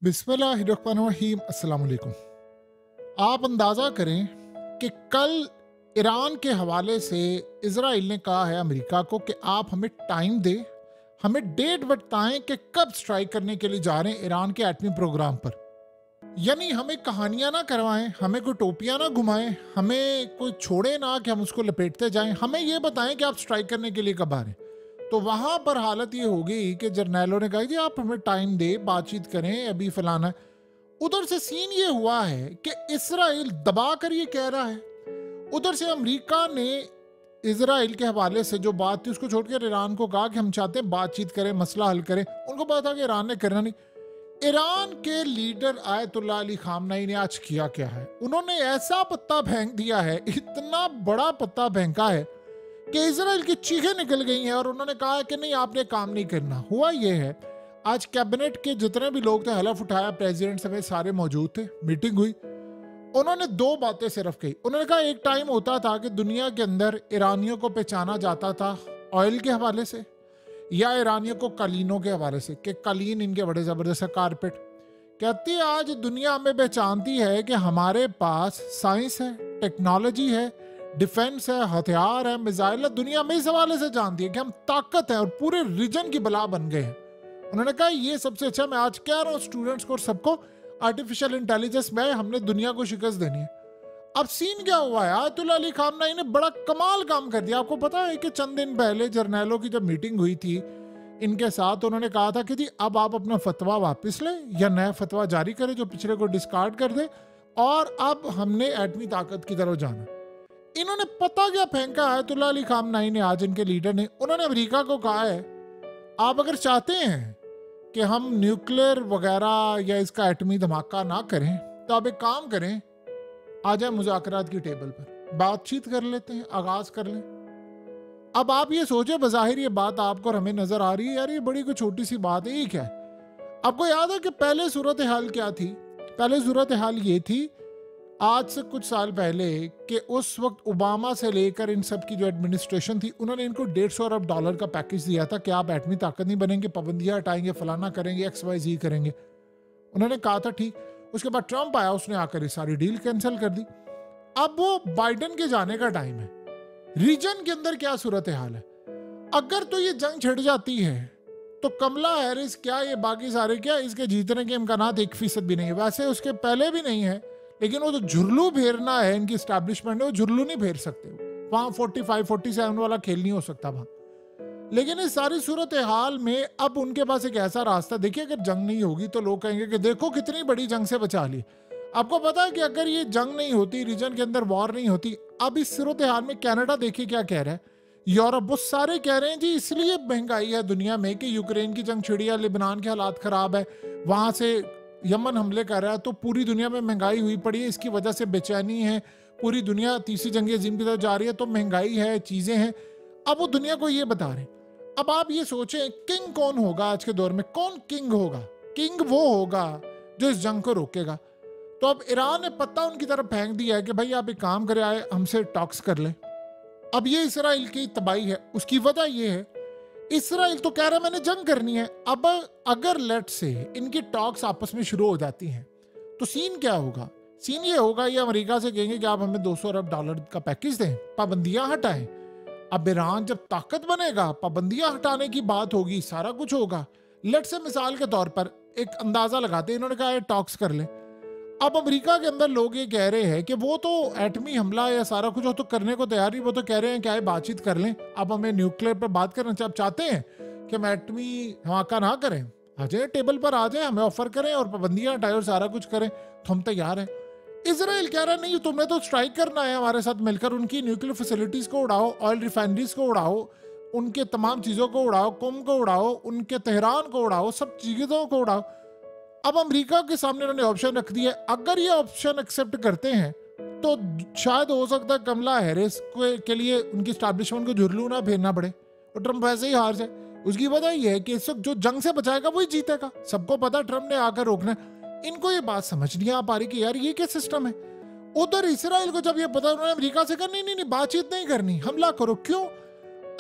बिस्मिल्लाहिर्रहमानिर्रहीम। अस्सलाम वालेकुम। आप अंदाज़ा करें कि कल ईरान के हवाले से इजराइल ने कहा है अमेरिका को कि आप हमें टाइम दें, हमें डेट बताएं कि कब स्ट्राइक करने के लिए जा रहे हैं ईरान के एटमी प्रोग्राम पर। यानी हमें कहानियां ना करवाएं, हमें कोई टोपियां ना घुमाएं, हमें कोई छोड़े ना कि हम उसको लपेटते जाएं। हमें ये बताएं कि आप स्ट्राइक करने के लिए कब आ रहे हैं। तो वहां पर हालत ये हो गई कि जर्नैलों ने कहा जी आप हमें टाइम दे, बातचीत करें, अभी फलाना। उधर से सीन ये हुआ है कि इसराइल दबा कर ये कह रहा है, उधर से अमेरिका ने इसराइल के हवाले से जो बात थी उसको छोड़कर ईरान को कहा कि हम चाहते हैं बातचीत करें, मसला हल करें। उनको पता था कि ईरान ने करना नहीं। ईरान के लीडर आयतुल्लाह अली खामनेई ने आज किया क्या है, उन्होंने ऐसा पत्ता फेंक दिया है, इतना बड़ा पत्ता फेंका है कि इजराइल की चीखें निकल गई हैं और उन्होंने कहा कि नहीं आपने काम नहीं करना। हुआ ये है, आज कैबिनेट के जितने भी लोग थे हलफ उठाया, प्रेसिडेंट समेत सारे मौजूद थे, मीटिंग हुई। उन्होंने दो बातें सिर्फ कही। उन्होंने कहा एक टाइम होता था कि दुनिया के अंदर ईरानियों को पहचाना जाता था ऑयल के हवाले से या ईरानियों को कालीनों के हवाले से, कि कालीन इनके बड़े ज़बरदस्त कारपेट। कहती है आज दुनिया हमें पहचानती है कि हमारे पास साइंस है, टेक्नोलॉजी है, डिफेंस है, हथियार है, मिसाइल है। दुनिया में इस हवाले से जानती है कि हम ताकत है और पूरे रीजन की बला बन गए हैं। उन्होंने कहा ये सबसे अच्छा, मैं आज कह रहा हूँ स्टूडेंट्स को और सबको, आर्टिफिशियल इंटेलिजेंस में हमने दुनिया को शिकस्त देनी है। अब सीन क्या हुआ है, आयतुल्लाह अली खामनेई ने बड़ा कमाल काम कर दिया। आपको पता है कि चंद दिन पहले जर्नैलों की जब मीटिंग हुई थी इनके साथ, उन्होंने कहा था कि जी अब आप अपना फतवा वापस लें या नया फतवा जारी करें जो पिछले को डिस्कार्ड कर दे, और अब हमने एटमी ताकत की तरफ जाना। इन्होंने पता क्या फेंका आयतुल्लाह अली खामनेई ने, आज इनके लीडर ने, उन्होंने अमेरिका को कहा है आप अगर चाहते हैं कि हम न्यूक्लियर वगैरह या इसका एटमी धमाका ना करें तो आप एक काम करें, आ जाए मुज़ाकरात की टेबल पर, बातचीत कर लेते हैं, आगाज कर लें। अब आप ये सोचे, बज़ाहिर ये बात आपको और हमें नजर आ रही है यार ये बड़ी कोई छोटी सी बात है, ये क्या है। आपको याद है कि पहले सूरत हाल क्या थी? पहले सूरत हाल ये थी आज से कुछ साल पहले कि उस वक्त ओबामा से लेकर इन सब की जो एडमिनिस्ट्रेशन थी, उन्होंने इनको $150 अरब का पैकेज दिया था कि आप एटमी ताकत नहीं बनेंगे, पाबंदियां हटाएंगे, फलाना करेंगे, XYZ करेंगे। उन्होंने कहा था ठीक। उसके बाद ट्रंप आया, उसने आकर ये सारी डील कैंसिल कर दी। अब वो बाइडेन के जाने का टाइम है। रीजन के अंदर क्या सूरत हाल है? अगर तो ये जंग छिड़ जाती है तो कमला हैरिस क्या, ये बाकी सारे क्या, इसके जीतने के इम्कानात 1% भी नहीं है। वैसे उसके पहले भी नहीं है, लेकिन वो जो झुर्लू फेरना है इनकी एस्टैब्लिशमेंट है, वो झुर्लू नहीं फेर सकते। वहां 45-47 वाला खेल नहीं हो सकता वहां। लेकिन इस सारी सूरत हाल में अब उनके पास एक ऐसा रास्ता, देखिए अगर जंग नहीं होगी तो लोग कहेंगे कि देखो कितनी बड़ी जंग से बचा ली। आपको पता है कि अगर ये जंग नहीं होती, रीजन के अंदर वॉर नहीं होती, अब इस सूरत हाल में कनाडा देखिए क्या कह रहा है, यूरोप, वो सारे कह रहे हैं जी इसलिए महंगाई है दुनिया में कि यूक्रेन की जंग छिड़ी है, लिबनान के हालात खराब है, वहां से यमन हमले कर रहा है, तो पूरी दुनिया में महंगाई हुई पड़ी है, इसकी वजह से बेचैनी है, पूरी दुनिया तीसरी जंग अज़ीम की तरफ जा रही है, तो महंगाई है, चीजें हैं। अब वो दुनिया को ये बता रहे हैं। अब आप ये सोचें किंग कौन होगा आज के दौर में, कौन किंग होगा? किंग वो होगा जो इस जंग को रोकेगा। तो अब ईरान ने पत्ता उनकी तरफ फेंक दिया है कि भाई आप एक काम करें, आए हमसे टॉक्स कर लें। अब ये इसराइल की तबाही है। उसकी वजह ये है, इसराइल तो कह रहा है मैंने जंग करनी है। अब अगर लेट से इनकी टॉक्स आपस में शुरू हो जाती हैं तो सीन क्या होगा? सीन ये होगा, ये अमेरिका से कहेंगे कि आप हमें $200 अरब का पैकेज दें, पाबंदियां हटाएं। अब ईरान जब ताकत बनेगा, पाबंदियां हटाने की बात होगी, सारा कुछ होगा। लेट से मिसाल के तौर पर एक अंदाजा लगाते हैं, इन्होंने कहा टॉक्स कर लें। अब अमेरिका के अंदर लोग ये कह रहे हैं कि वो तो एटमी हमला या सारा कुछ वो तो करने को तैयार ही, वो तो कह रहे हैं क्या बातचीत कर लें, अब हमें न्यूक्लियर पर बात करना चाहते हैं कि हम एटमी धमाका ना करें, आ जाए टेबल पर, आ जाए, हमें ऑफर करें और पाबंदियां हटाएं और सारा कुछ करें तो हम तैयार हैं। इसराइल कह रहा है नहीं तुमने तो स्ट्राइक करना है हमारे साथ मिलकर, उनकी न्यूक्लियर फैसिलिटीज को उड़ाओ, ऑयल रिफाइनरीज को उड़ाओ, उनके तमाम चीजों को उड़ाओ, कुम को उड़ाओ, उनके तेहरान को उड़ाओ, सब चीजों को उड़ाओ। अब अमेरिका के सामने उन्होंने ऑप्शन रख दिया। अगर ये ऑप्शन एक्सेप्ट करते हैं तो शायद हो सकता है कमला हैरिस के लिए उनकी एस्टैब्लिशमेंट को झुर्लू ना फेरना पड़े और ट्रंप वैसे ही हार जाए। उसकी वजह यह है कि इस वक्त जो जंग से बचाएगा वही जीतेगा। सबको पता ट्रंप ने आकर रोकना है। इनको ये बात समझ नहीं आ पा रही कि यार ये क्या सिस्टम है। उधर इसराइल को जब ये पता, उन्होंने अमेरिका से कहा नहीं बातचीत नहीं करनी, हमला करो। क्यों?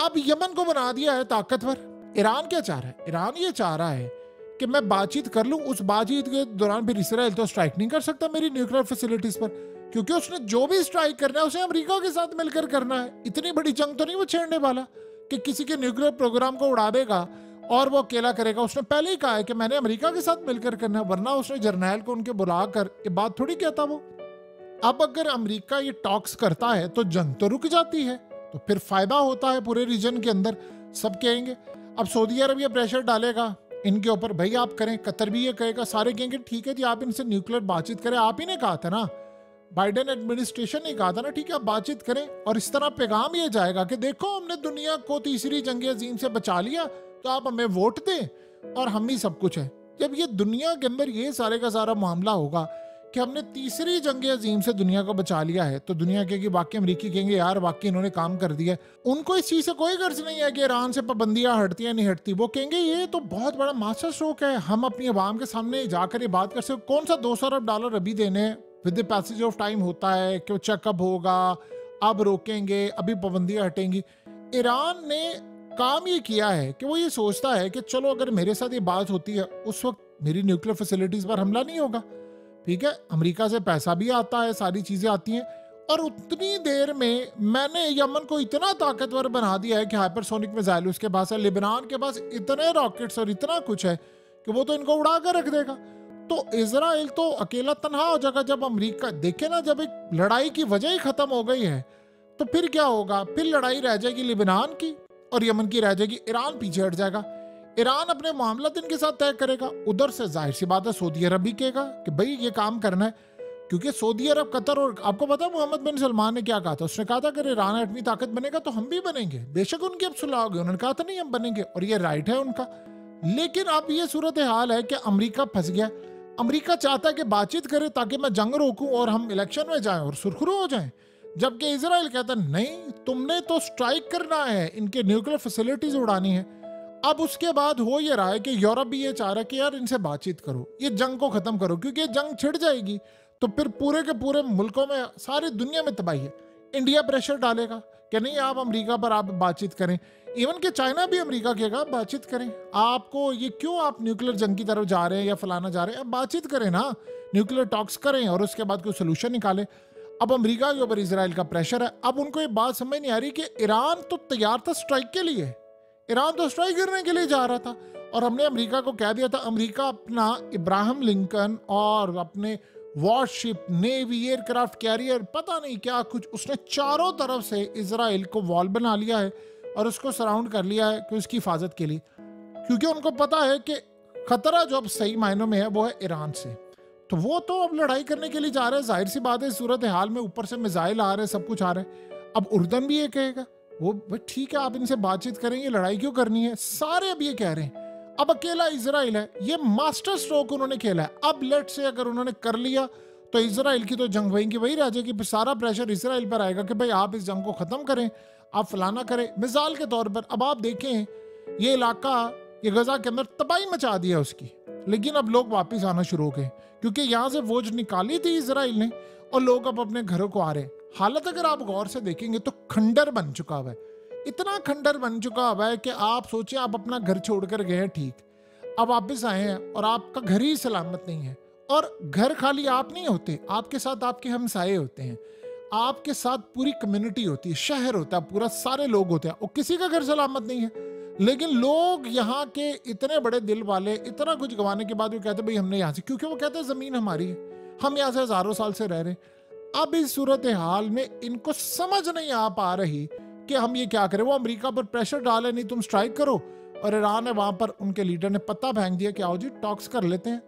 अब यमन को बना दिया है ताकतवर। ईरान क्या चाह रहा है? ईरान ये चाह रहा है कि मैं बातचीत कर लूं, उस बातचीत के दौरान फिर इसराइल तो स्ट्राइक नहीं कर सकता मेरी न्यूक्लियर फैसिलिटीज पर, क्योंकि उसने जो भी स्ट्राइक करना है उसे अमेरिका के साथ मिलकर करना है। इतनी बड़ी जंग तो नहीं वो छेड़ने वाला कि किसी के न्यूक्लियर प्रोग्राम को उड़ा देगा और वो अकेला करेगा। उसने पहले ही कहा है कि मैंने अमेरिका के साथ मिलकर करना है, वरना उसने जर्नैल को उनके बुलाकर ये बात थोड़ी कहता वो। अब अगर अमेरिका ये टॉक्स करता है तो जंग तो रुक जाती है, तो फिर फायदा होता है पूरे रीजन के अंदर। सब कहेंगे, अब सऊदी अरब ये प्रेशर डालेगा इनके ऊपर, भाई आप करें, कतर भी ये कहेगा, सारे कहेंगे ठीक है जी आप इनसे न्यूक्लियर बातचीत करें। आप ही ने कहा था ना, बाइडेन एडमिनिस्ट्रेशन ने कहा था ना, ठीक है आप बातचीत करें। और इस तरह पैगाम ये जाएगा कि देखो हमने दुनिया को तीसरी जंग अजीम से बचा लिया, तो आप हमें वोट दें और हम ही सब कुछ है। जब ये दुनिया के अंदर ये सारे का सारा मामला होगा कि हमने तीसरी जंग अजीम से दुनिया को बचा लिया है, तो दुनिया कहेगी, वाकई अमरीकी कहेंगे यार वाकई इन्होंने काम कर दिया। उनको इस चीज से कोई गर्ज नहीं है कि ईरान से पाबंदियां हटती है नहीं हटती। वो कहेंगे ये तो बहुत बड़ा मास्टर स्ट्रोक है, हम अपनी आवाम के सामने जाकर ये बात कर सकते। कौन सा $200 अरब अभी देने, with the passage of time होता है कि वो चेकअप होगा, अब रोकेंगे, अभी पाबंदियां हटेंगी। ईरान ने काम ये किया है कि वो ये सोचता है कि चलो अगर मेरे साथ ये बात होती है उस वक्त मेरी न्यूक्लियर फैसिलिटीज पर हमला नहीं होगा, ठीक है, अमेरिका से पैसा भी आता है, सारी चीजें आती हैं, और उतनी देर में मैंने यमन को इतना ताकतवर बना दिया है कि हाइपरसोनिक मिसाइल उसके पास है, लिबनान के पास इतने रॉकेट्स और इतना कुछ है कि वो तो इनको उड़ा कर रख देगा। तो इजराइल तो अकेला तनहा हो जाएगा। जब अमेरिका देखे ना, जब एक लड़ाई की वजह ही खत्म हो गई है तो फिर क्या होगा, फिर लड़ाई रह जाएगी लिबनान की और यमन की रह जाएगी, ईरान पीछे हट जाएगा। ईरान अपने मामला इनके साथ तय करेगा, उधर से जाहिर सी बात है सऊदी अरब भी कहेगा कि भाई ये काम करना है, क्योंकि सऊदी अरब, कतर, और आपको पता है मोहम्मद बिन सलमान ने क्या कहा था, उसने कहा था अगर ईरान एटमी ताकत बनेगा तो हम भी बनेंगे। बेशक उनकी अब सुलह होगी, उन्होंने कहा था नहीं हम बनेंगे, और ये राइट है उनका। लेकिन अब ये सूरत हाल है कि अमेरिका फंस गया। अमेरिका चाहता है कि बातचीत करे ताकि मैं जंग रोकूं और हम इलेक्शन में जाएं और सुरखरू हो जाएं, जबकि इजराइल कहता नहीं तुमने तो स्ट्राइक करना है, इनके न्यूक्लियर फैसिलिटीज उड़ानी है। अब उसके बाद हो ये रहा है कि यूरोप भी ये चाह रहा है कि यार इनसे बातचीत करो, ये जंग को खत्म करो, क्योंकि ये जंग छिड़ जाएगी तो फिर पूरे के पूरे मुल्कों में, सारी दुनिया में तबाही है। इंडिया प्रेशर डालेगा कि नहीं आप अमेरिका पर आप बातचीत करें, इवन कि चाइना भी अमेरिका कहेगा बातचीत करें, आपको ये क्यों आप न्यूक्लियर जंग की तरफ जा रहे हैं या फलाना जा रहे हैं, अब बातचीत करें ना, न्यूक्लियर टॉक्स करें और उसके बाद कोई सोल्यूशन निकालें। अब अमेरिका के ऊपर इजराइल का प्रेशर है। अब उनको ये बात समझ नहीं आ रही कि ईरान तो तैयार था स्ट्राइक के लिए, ईरान तो स्ट्राइक करने के लिए जा रहा था, और हमने अमेरिका को कह दिया था, अमेरिका अपना इब्राहिम लिंकन और अपने वॉरशिप, नेवी, एयरक्राफ्ट कैरियर, पता नहीं क्या कुछ, उसने चारों तरफ से इजराइल को वॉल बना लिया है और उसको सराउंड कर लिया है कि उसकी हिफाजत के लिए, क्योंकि उनको पता है कि खतरा जो अब सही मायनों में है वो है ईरान से। तो वो तो अब लड़ाई करने के लिए जा रहे हैं, जाहिर सी बात है सूरत हाल में ऊपर से मिसाइल आ रहे हैं, सब कुछ आ रहा है। अब उर्दन भी ये कहेगा वो ठीक है आप इनसे बातचीत करें, ये लड़ाई क्यों करनी है, सारे अब ये कह रहे हैं। अब अकेला इजराइल है, ये मास्टर स्ट्रोक उन्होंने खेला है। अब लेट से अगर उन्होंने कर लिया तो इजराइल की तो जंग वहीं की वहीं रह जाएगी, फिर सारा प्रेशर इजराइल पर आएगा कि भाई आप इस जंग को खत्म करें, आप फलाना करें। मिसाल के तौर पर अब आप देखें ये इलाका, ये गजा के अंदर तबाही मचा दिया उसकी, लेकिन अब लोग वापस आना शुरू हो गए क्योंकि यहाँ से फौज निकाली थी इजराइल ने और लोग अब अपने घरों को आ रहे। हालत अगर आप गौर से देखेंगे तो खंडर बन चुका हुआ है, इतना खंडर बन चुका हुआ है कि आप सोचिए आप अपना घर छोड़कर गए हैं, ठीक, अब वापस आए हैं और आपका घर ही सलामत नहीं है। और घर खाली आप नहीं होते, आपके साथ आपके हमसाये होते हैं, आपके साथ पूरी कम्युनिटी होती है, शहर होता है पूरा, सारे लोग होते हैं, और किसी का घर सलामत नहीं है। लेकिन लोग यहाँ के इतने बड़े दिल वाले, इतना कुछ गंवाने के बाद वो कहते भाई हमने यहाँ से, क्योंकि वो कहते हैं जमीन हमारी है, हम यहाँ से हजारों साल से रह रहे हैं। अब इस सूरत हाल में इनको समझ नहीं आ पा रही कि हम ये क्या करें। वो अमेरिका पर प्रेशर डाले नहीं तुम स्ट्राइक करो, और ईरान ने वहां पर उनके लीडर ने पत्ता फेंक दिया कि आओ जी टॉक्स कर लेते हैं।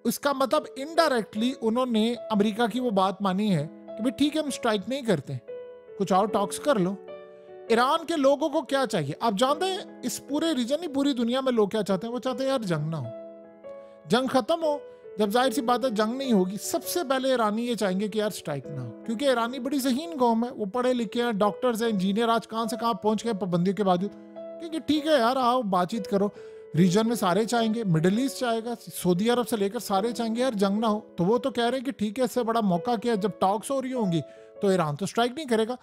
इसका मतलब इनडायरेक्टली उन्होंने अमेरिका की वो बात मानी है कि भाई ठीक है हम स्ट्राइक नहीं करते, कुछ और टॉक्स कर लो। ईरान के लोगों को क्या चाहिए आप जानते हैं, इस पूरे रीजन ही पूरी दुनिया में लोग क्या चाहते हैं, वो चाहते हैं यार जंग ना हो, जंग खत्म हो। जब जाहिर सी बात है जंग नहीं होगी, सबसे पहले ईरानी ये चाहेंगे कि यार स्ट्राइक ना हो, क्योंकि ईरानी बड़ी ज़हीन कौम है, वो पढ़े लिखे हैं, डॉक्टर्स हैं, इंजीनियर, आज कहाँ से कहाँ पहुंच गए पाबंदियों के बावजूद। क्योंकि ठीक है यार आओ बातचीत करो, रीजन में सारे चाहेंगे, मिडिल ईस्ट चाहेगा, सऊदी अरब से लेकर सारे चाहेंगे यार जंग ना हो। तो वो तो कह रहे हैं कि ठीक है इससे बड़ा मौका क्या है, जब टॉक्स हो रही होंगी तो ईरान तो स्ट्राइक नहीं करेगा।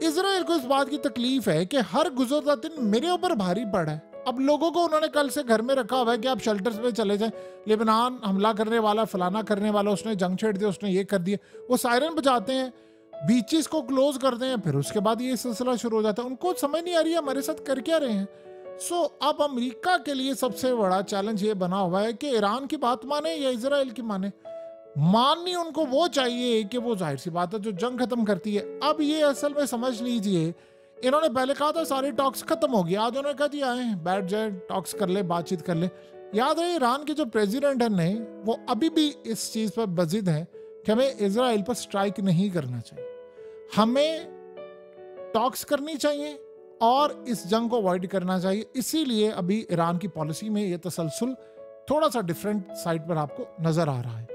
इजराइल को इस बात की तकलीफ है कि हर गुजरता दिन मेरे ऊपर भारी पड़ा है, अब लोगों को उन्होंने कल से घर में रखा हुआ है कि आप शेल्टर्स में चले जाएं, लेबनान हमला करने वाला, फलाना करने वाला, उसने जंग छेड़ दिया, उसने ये कर दिया। वो सायरन बजाते हैं, बीचेस को क्लोज करते हैं, फिर उसके बाद ये सिलसिला शुरू हो जाता है। उनको समझ नहीं आ रही है हमारे साथ कर क्या रहे हैं। सो अब अमेरिका के लिए सबसे बड़ा चैलेंज ये बना हुआ है कि ईरान की बात माने या इजराइल की माने। माननी उनको वो चाहिए कि वो जाहिर सी बात है जो जंग खत्म करती है। अब ये असल में समझ लीजिए, इन्होंने पहले कहा था सारी टॉक्स खत्म हो गई, आज उन्होंने कहा जी आए बैठ जाए, टॉक्स कर ले, बातचीत कर ले। याद रहे ईरान के जो प्रेसिडेंट है नहीं, वो अभी भी इस चीज पर बजिद है कि हमें इजराइल पर स्ट्राइक नहीं करना चाहिए, हमें टॉक्स करनी चाहिए और इस जंग को अवॉइड करना चाहिए। इसीलिए अभी ईरान की पॉलिसी में ये तसलसल थोड़ा सा डिफरेंट साइड पर आपको नजर आ रहा है।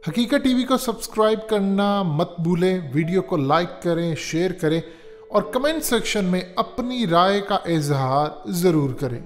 हकीकत टीवी को सब्सक्राइब करना मत भूलें, वीडियो को लाइक करें, शेयर करें और कमेंट सेक्शन में अपनी राय का इजहार जरूर करें।